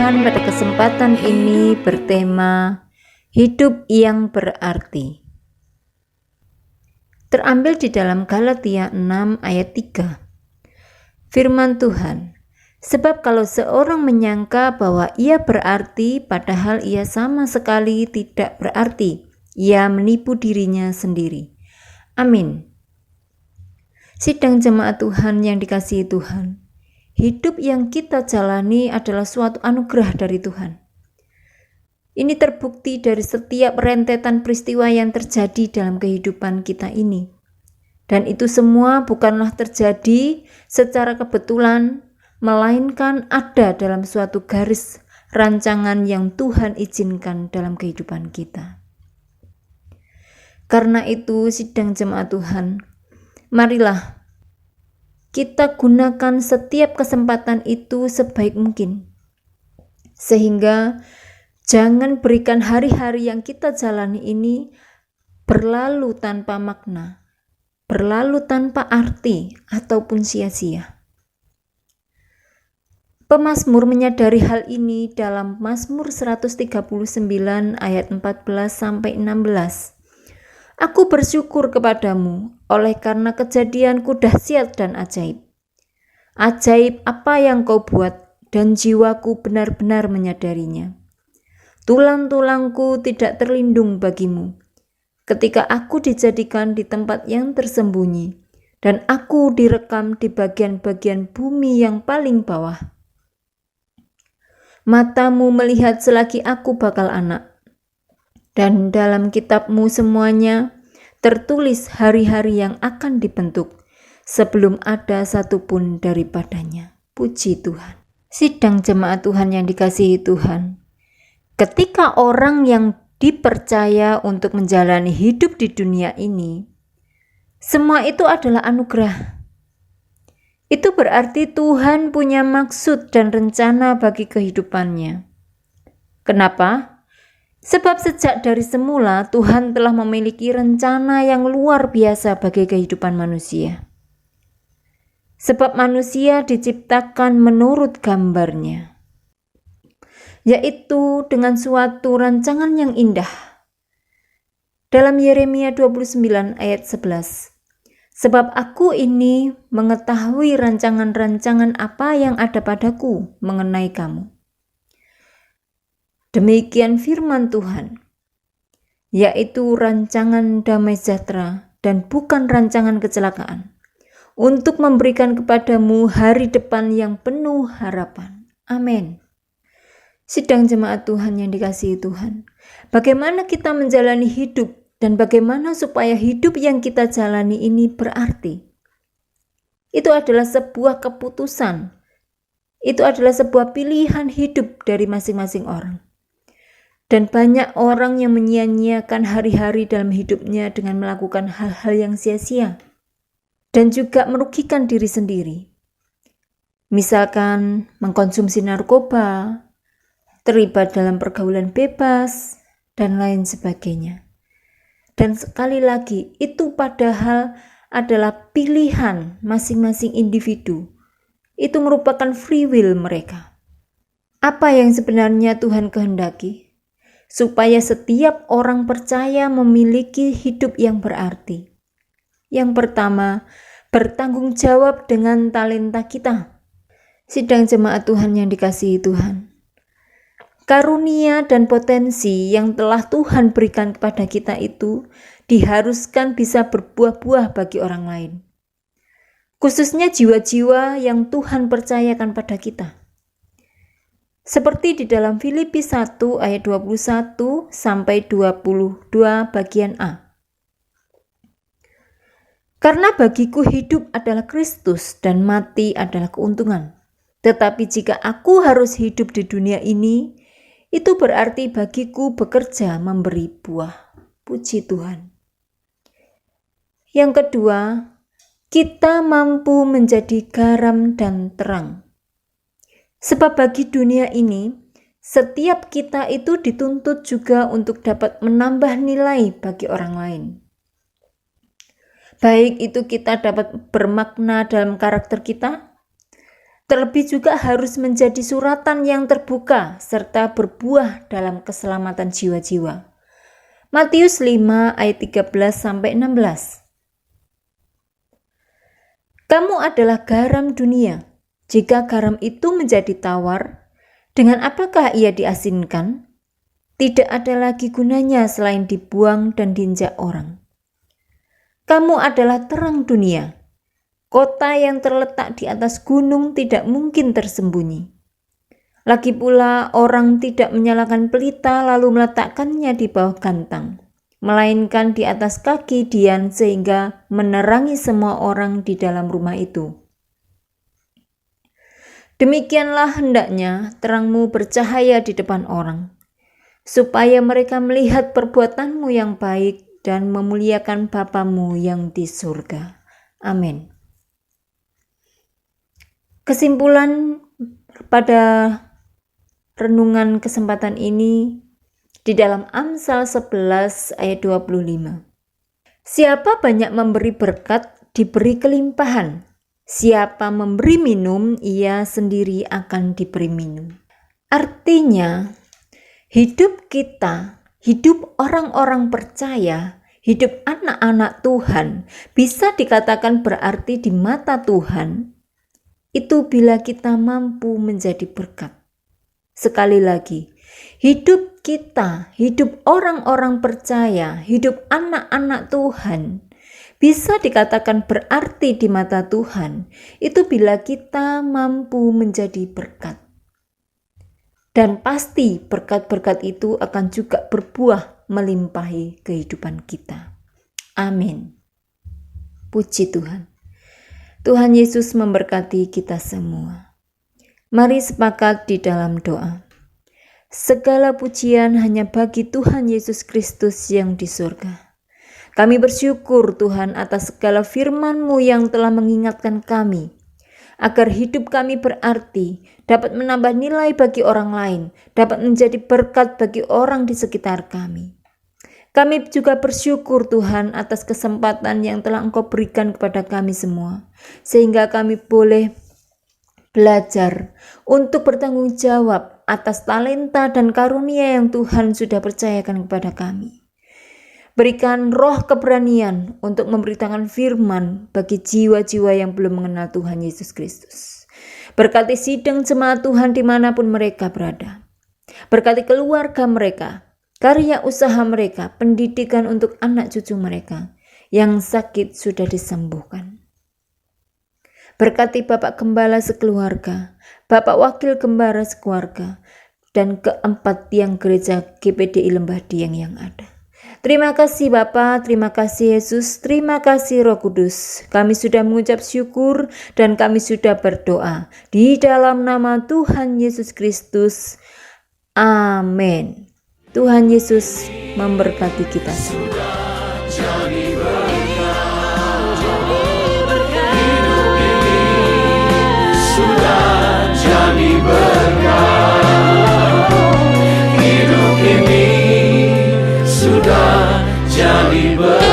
Tuhan pada kesempatan ini bertema hidup yang berarti. Terambil di dalam Galatia 6 ayat 3. Firman Tuhan, sebab kalau seorang menyangka bahwa ia berarti padahal ia sama sekali tidak berarti, ia menipu dirinya sendiri. Amin. Sidang jemaat Tuhan yang dikasihi Tuhan, hidup yang kita jalani adalah suatu anugerah dari Tuhan. Ini terbukti dari setiap rentetan peristiwa yang terjadi dalam kehidupan kita ini. Dan itu semua bukanlah terjadi secara kebetulan, melainkan ada dalam suatu garis rancangan yang Tuhan izinkan dalam kehidupan kita. Karena itu, sidang jemaat Tuhan, marilah kita gunakan setiap kesempatan itu sebaik mungkin. Sehingga jangan berikan hari-hari yang kita jalani ini berlalu tanpa makna, berlalu tanpa arti ataupun sia-sia. Pemazmur menyadari hal ini dalam Mazmur 139 ayat 14 sampai 16. Aku bersyukur kepadamu oleh karena kejadianku dahsyat dan ajaib. Ajaib apa yang kau buat dan jiwaku benar-benar menyadarinya. Tulang-tulangku tidak terlindung bagimu. Ketika aku dijadikan di tempat yang tersembunyi dan aku direkam di bagian-bagian bumi yang paling bawah. Matamu melihat selagi aku bakal anak. Dan dalam kitabmu semuanya tertulis hari-hari yang akan dibentuk sebelum ada satupun daripadanya. Puji Tuhan. Sidang jemaat Tuhan yang dikasihi Tuhan, ketika orang yang dipercaya untuk menjalani hidup di dunia ini, semua itu adalah anugerah. Itu berarti Tuhan punya maksud dan rencana bagi kehidupannya. Kenapa? Sebab sejak dari semula Tuhan telah memiliki rencana yang luar biasa bagi kehidupan manusia. Sebab manusia diciptakan menurut gambarnya, yaitu dengan suatu rancangan yang indah. Dalam Yeremia 29 ayat 11, sebab aku ini mengetahui rancangan-rancangan apa yang ada padaku mengenai kamu. Demikian firman Tuhan, yaitu rancangan damai sejahtera dan bukan rancangan kecelakaan, untuk memberikan kepadamu hari depan yang penuh harapan. Amin. Sidang jemaat Tuhan yang dikasihi Tuhan, bagaimana kita menjalani hidup dan bagaimana supaya hidup yang kita jalani ini berarti? Itu adalah sebuah keputusan, itu adalah sebuah pilihan hidup dari masing-masing orang. Dan banyak orang yang menyia-nyiakan hari-hari dalam hidupnya dengan melakukan hal-hal yang sia-sia dan juga merugikan diri sendiri. Misalkan mengkonsumsi narkoba, terlibat dalam pergaulan bebas, dan lain sebagainya. Dan sekali lagi, itu padahal adalah pilihan masing-masing individu. Itu merupakan free will mereka. Apa yang sebenarnya Tuhan kehendaki? Supaya setiap orang percaya memiliki hidup yang berarti. Yang pertama, bertanggung jawab dengan talenta kita. Sidang jemaat Tuhan yang dikasihi Tuhan, karunia dan potensi yang telah Tuhan berikan kepada kita itu diharuskan bisa berbuah-buah bagi orang lain. Khususnya jiwa-jiwa yang Tuhan percayakan pada kita. Seperti di dalam Filipi 1 ayat 21 sampai 22 bagian A. Karena bagiku hidup adalah Kristus dan mati adalah keuntungan. Tetapi jika aku harus hidup di dunia ini, itu berarti bagiku bekerja memberi buah. Puji Tuhan. Yang kedua, kita mampu menjadi garam dan terang. Sebab bagi dunia ini, setiap kita itu dituntut juga untuk dapat menambah nilai bagi orang lain. Baik itu kita dapat bermakna dalam karakter kita, Terlebih juga harus menjadi suratan yang terbuka serta berbuah dalam keselamatan jiwa-jiwa. Matius 5 ayat 13-16. Kamu adalah garam dunia. Jika garam itu menjadi tawar, dengan apakah ia diasinkan? Tidak ada lagi gunanya selain dibuang dan diinjak orang. Kamu adalah terang dunia. Kota yang terletak di atas gunung tidak mungkin tersembunyi. Lagi pula orang tidak menyalakan pelita lalu meletakkannya di bawah gantang, melainkan di atas kaki dian sehingga menerangi semua orang di dalam rumah itu. Demikianlah hendaknya terangmu bercahaya di depan orang, supaya mereka melihat perbuatanmu yang baik dan memuliakan Bapamu yang di surga. Amin. Kesimpulan pada renungan kesempatan ini di dalam Amsal 11 ayat 25. Siapa banyak memberi berkat, diberi kelimpahan. Siapa memberi minum, ia sendiri akan diberi minum. Artinya, hidup kita, hidup orang-orang percaya, hidup anak-anak Tuhan bisa dikatakan berarti di mata Tuhan itu bila kita mampu menjadi berkat. Sekali lagi, hidup kita, hidup orang-orang percaya, hidup anak-anak Tuhan bisa dikatakan berarti di mata Tuhan itu bila kita mampu menjadi berkat. Dan pasti berkat-berkat itu akan juga berbuah melimpahi kehidupan kita. Amin. Puji Tuhan. Tuhan Yesus memberkati kita semua. Mari sepakat di dalam doa. Segala pujian hanya bagi Tuhan Yesus Kristus yang di surga. Kami bersyukur Tuhan atas segala firman-Mu yang telah mengingatkan kami, agar hidup kami berarti, dapat menambah nilai bagi orang lain, dapat menjadi berkat bagi orang di sekitar kami. Kami juga bersyukur Tuhan atas kesempatan yang telah Engkau berikan kepada kami semua, sehingga kami boleh belajar untuk bertanggung jawab atas talenta dan karunia yang Tuhan sudah percayakan kepada kami. Berikan roh keberanian untuk memberitakan firman bagi jiwa-jiwa yang belum mengenal Tuhan Yesus Kristus. Berkati sidang jemaat Tuhan dimanapun mereka berada. Berkati keluarga mereka, karya usaha mereka, pendidikan untuk anak cucu mereka yang sakit sudah disembuhkan. Berkati Bapak Gembala sekeluarga, Bapak Wakil Gembala sekeluarga, dan keempat tiang gereja GPDI Lembah Dieng yang ada. Terima kasih Bapa, terima kasih Yesus, terima kasih Roh Kudus. Kami sudah mengucap syukur dan kami sudah berdoa di dalam nama Tuhan Yesus Kristus. Amin. Tuhan Yesus memberkati kita semua. Hidup ini sudah jadi berkat.